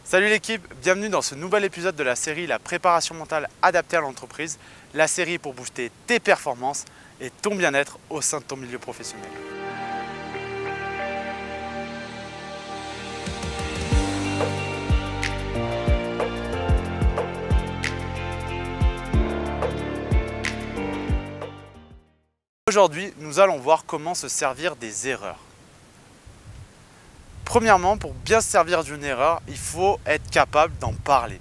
Salut l'équipe, bienvenue dans ce nouvel épisode de la série La préparation mentale adaptée à l'entreprise, la série pour booster tes performances et ton bien-être au sein de ton milieu professionnel. Aujourd'hui, nous allons voir comment se servir des erreurs. Premièrement, pour bien se servir d'une erreur, il faut être capable d'en parler.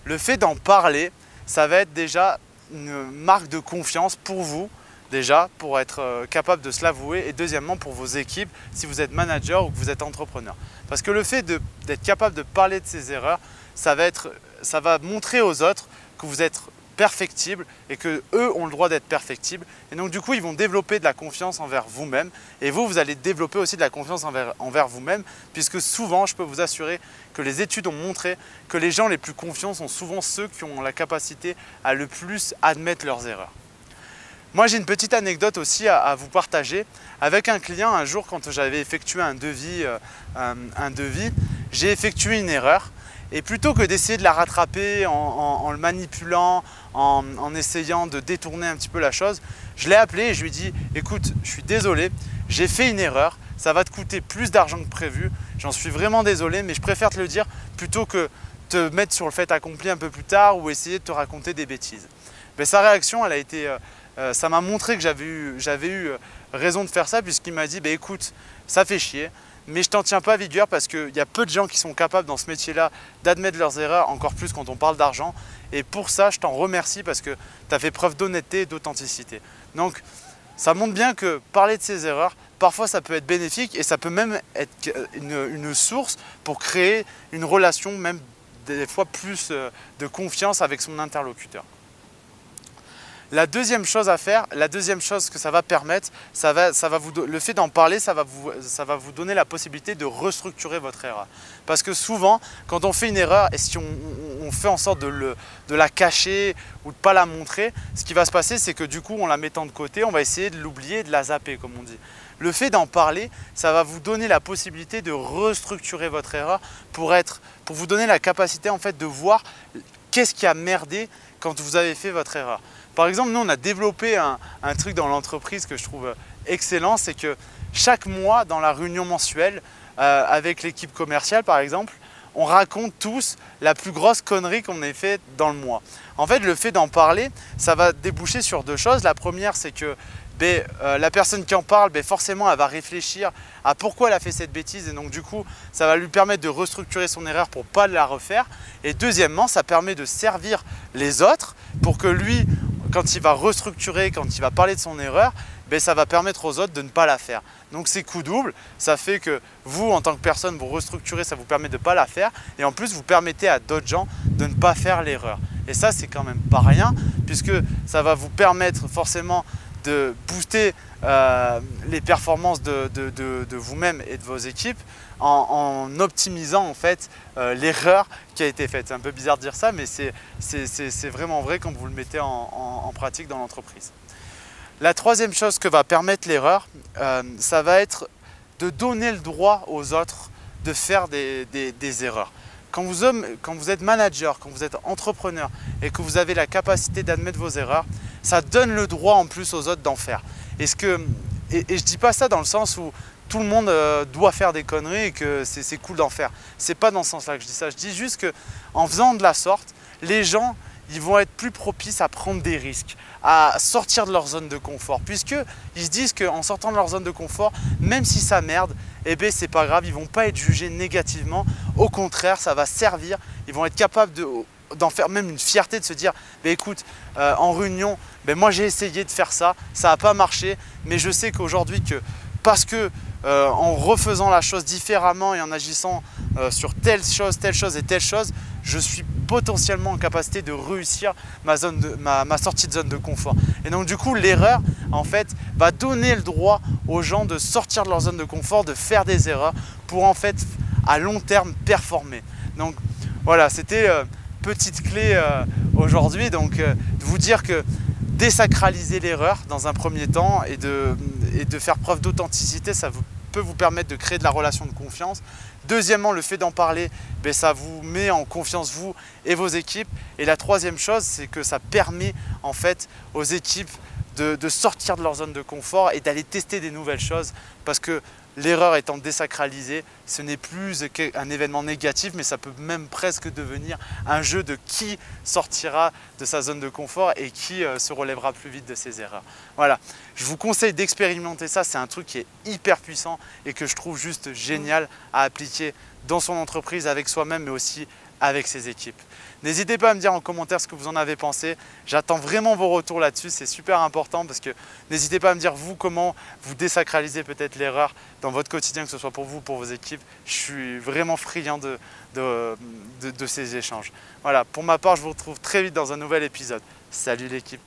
Le fait d'en parler, ça va être déjà une marque de confiance pour vous, déjà, pour être capable de se l'avouer, et deuxièmement pour vos équipes, si vous êtes manager ou que vous êtes entrepreneur. Parce que le fait d'être capable de parler de ces erreurs, ça va montrer aux autres que vous êtes perfectible et que eux ont le droit d'être perfectibles, et donc du coup ils vont développer de la confiance envers vous-même, et vous allez développer aussi de la confiance envers vous-même, puisque souvent je peux vous assurer que les études ont montré que les gens les plus confiants sont souvent ceux qui ont la capacité à le plus admettre leurs erreurs. Moi j'ai une petite anecdote aussi à vous partager. Avec un client, un jour quand j'avais effectué un devis, j'ai effectué une erreur. Et plutôt que d'essayer de la rattraper en le manipulant, en essayant de détourner un petit peu la chose, je l'ai appelé et je lui ai dit « Écoute, je suis désolé, j'ai fait une erreur, ça va te coûter plus d'argent que prévu, j'en suis vraiment désolé, mais je préfère te le dire plutôt que te mettre sur le fait accompli un peu plus tard ou essayer de te raconter des bêtises. » Mais sa réaction, elle a été, ça m'a montré que j'avais eu raison de faire ça, puisqu'il m'a dit « Écoute, ça fait chier. Mais je t'en tiens pas à vigueur parce qu'il y a peu de gens qui sont capables dans ce métier-là d'admettre leurs erreurs, encore plus quand on parle d'argent. Et pour ça, je t'en remercie parce que tu as fait preuve d'honnêteté et d'authenticité. » Donc, ça montre bien que parler de ces erreurs, parfois ça peut être bénéfique et ça peut même être une source pour créer une relation, même des fois plus de confiance avec son interlocuteur. La deuxième chose à faire, la deuxième chose que ça va permettre, le fait d'en parler, ça va vous donner la possibilité de restructurer votre erreur. Parce que souvent, quand on fait une erreur et si on fait en sorte de la cacher ou de ne pas la montrer, ce qui va se passer, c'est que du coup, en la mettant de côté, on va essayer de l'oublier, de la zapper, comme on dit. Le fait d'en parler, ça va vous donner la possibilité de restructurer votre erreur pour vous donner la capacité en fait de voir qu'est-ce qui a merdé quand vous avez fait votre erreur. Par exemple, nous, on a développé un truc dans l'entreprise que je trouve excellent, c'est que chaque mois, dans la réunion mensuelle, avec l'équipe commerciale, par exemple, on raconte tous la plus grosse connerie qu'on ait faite dans le mois. En fait, le fait d'en parler, ça va déboucher sur deux choses. La première, c'est que la personne qui en parle, forcément, elle va réfléchir à pourquoi elle a fait cette bêtise et donc du coup, ça va lui permettre de restructurer son erreur pour ne pas la refaire. Et deuxièmement, ça permet de servir les autres pour que lui, quand il va restructurer, quand il va parler de son erreur, ça va permettre aux autres de ne pas la faire. Donc c'est coup double, ça fait que vous, en tant que personne, vous restructurez, ça vous permet de ne pas la faire et en plus, vous permettez à d'autres gens de ne pas faire l'erreur. Et ça, c'est quand même pas rien puisque ça va vous permettre forcément de booster les performances de vous-même et de vos équipes en optimisant en fait l'erreur qui a été faite. C'est un peu bizarre de dire ça, mais c'est vraiment vrai quand vous le mettez en pratique dans l'entreprise. La troisième chose que va permettre l'erreur, ça va être de donner le droit aux autres de faire des erreurs. Quand vous êtes manager, quand vous êtes entrepreneur et que vous avez la capacité d'admettre vos erreurs, ça donne le droit en plus aux autres d'en faire. Et je ne dis pas ça dans le sens où tout le monde doit faire des conneries et que c'est cool d'en faire. Ce n'est pas dans ce sens-là que je dis ça. Je dis juste qu'en faisant de la sorte, les gens ils vont être plus propices à prendre des risques, à sortir de leur zone de confort. Puisqu'ils se disent qu'en sortant de leur zone de confort, même si ça merde, c'est pas grave, ils ne vont pas être jugés négativement. Au contraire, ça va servir. Ils vont être capables d'en faire même une fierté de se dire écoute, en réunion, moi j'ai essayé de faire ça, ça n'a pas marché, mais je sais qu'aujourd'hui parce que en refaisant la chose différemment et en agissant sur telle chose et telle chose, je suis potentiellement en capacité de réussir ma sortie de zone de confort. Et donc du coup, l'erreur en fait va donner le droit aux gens de sortir de leur zone de confort, de faire des erreurs pour en fait à long terme performer. Donc voilà, c'était petite clé aujourd'hui, donc de vous dire que désacraliser l'erreur dans un premier temps et de faire preuve d'authenticité, ça vous peut vous permettre de créer de la relation de confiance. Deuxièmement, le fait d'en parler, ça vous met en confiance vous et vos équipes. Et la troisième chose, c'est que ça permet en fait aux équipes de sortir de leur zone de confort et d'aller tester des nouvelles choses, parce que l'erreur étant désacralisée, ce n'est plus un événement négatif, mais ça peut même presque devenir un jeu de qui sortira de sa zone de confort et qui se relèvera plus vite de ses erreurs. Voilà, je vous conseille d'expérimenter ça, c'est un truc qui est hyper puissant et que je trouve juste génial à appliquer dans son entreprise, avec soi-même, mais aussi avec ses équipes. N'hésitez pas à me dire en commentaire ce que vous en avez pensé. J'attends vraiment vos retours là-dessus, c'est super important, parce que n'hésitez pas à me dire vous comment vous désacralisez peut-être l'erreur dans votre quotidien, que ce soit pour vous ou pour vos équipes. Je suis vraiment friand de ces échanges. Voilà, pour ma part, je vous retrouve très vite dans un nouvel épisode. Salut l'équipe!